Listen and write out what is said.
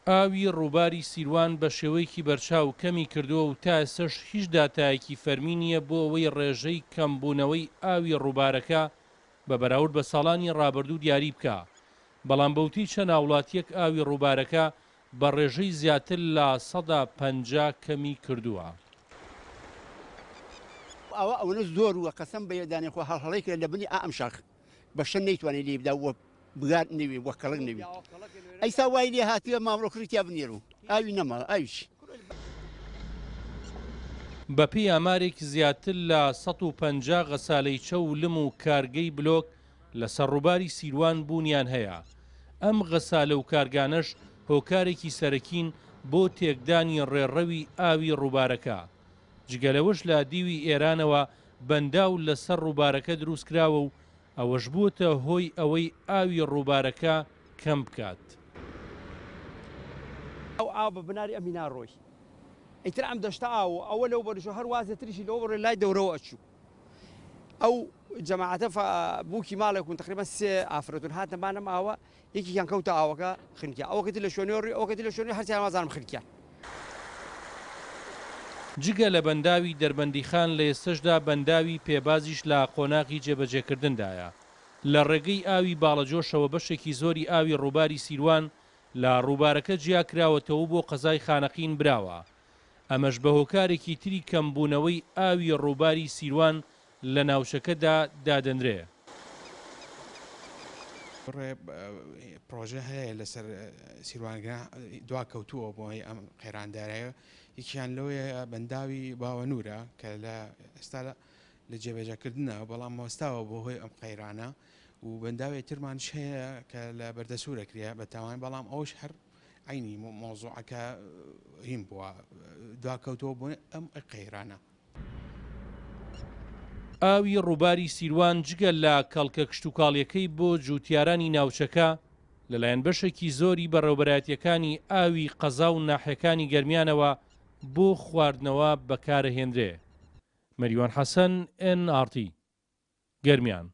ئاوی ڕووباری سیروان بە شێوەیەکی بەرچاو کەمی کردووە و تا ئێستاش هیچ داتایەکی فەرمی نییە بۆ ئەوەی ڕێژەی کەمبوونەوەی ئاوی ڕووبارەکە بە بەراورد بە ساڵانی ڕابردوو دیاری بکە. بەڵام بەوتی چەند وڵاتیەک ئاوی ڕووبارەکە بە ڕێژەی زیاتر لە 150 کەمی کردووە. ئەوە زۆر وە قەسەم بە یێدانی خۆ هەڵهەڵەی کرد لە بنی ئەم شاخ بەشە نەیتوانێت لێ بدا وە بگات نەوێ وە کەڵک نەوێ ئەیسا وای لێ هاتیوە مامڕۆکڕیتیا بنێرو ئاوی نەما ئاویش بەپێی ئامارێک زیاتر لە 150 غەسالەی چە و لم و کارگەی بلۆک لەسەر ڕووباری سیروان بوونیان هەیە. ئەم غەسالە و کارگانەش هۆکارێکی سەرەکین بۆ تێکدانی ڕێڕەوی ئاوی ڕووبارەکە. جگەلەوەش لە دیوی ئێرانەوە بەنداو لەسەر ڕووبارەکە دروستکراوە و ئەوەش بووتە هۆی ئەوەی ئاوی ڕووبارەکە کەم بکات. ئەو ئاو بە بناری ئەمینا ڕۆی ئیتر ئەم دەشتا ئاو ئەوە لەو بەرشۆ هەر وازە تریشی لەوە بڕێ لای دەورەوە ئەچوو ئەو جەماعەتە بووکی ماڵێکون تقریبا سێ ئافرەتون هاتەمانەم ئاوە یەکیان کەوتە ئاوەکە خنکیا ئەوەکەتی لە شوێنێڕی ئەوکەتی لە شوێنی هەرچیان وازانم خنکیا. جگە لە بەنداوی دەربەندیخان لە ئێستشدا بەنداوی پێبازیش لە قۆناغی جێبەجێکردندایە. لە ڕێگەی ئاوی باڵەجۆشەوە بەشێکی زۆری ئاوی ڕووباری سیروان لە ڕووبارەکە جیا کراوەتەوە بۆ قەزای خانەقین براوە. ئەمەش بە هۆکارێکی تری کەمبوونەوەی ئاوی ڕووباری سیروان لە ناوچەکەدا دادەنرێ. پرۆژە هەیە لەسەر سیروانگە دوا کەوتووە بۆ ئەم قەیراندارەیە یەکیان لەوەیە بەنداوی باوەنورە کە لە ئێستا لە جێبەجێکردنەوە بەڵام مۆستاوە بۆ هۆی ئەم قەیرانە و بەنداوی ترمانش هەیە کە لە بەردەسوورە کریا بە تاوان بەڵام ئەوش هەر عینی مۆزوعەکە هیم بووە دوا کەوتووە بۆ ئەم قەیرانە. ئاوی ڕووباری سیروان جگە لە کەڵکە کشتتوکاڵیەکەی بۆ جووتیارانی ناوچەکە لەلایەن بەشێکی زۆری بەڕێوەبەرایەتیەکانی ئاوی قەزا و ناحیەکانی گەرمیانەوە بۆ خواردنەوە بەکارەهێنرێ. مەریوان حەسەن NRT گەرمیان.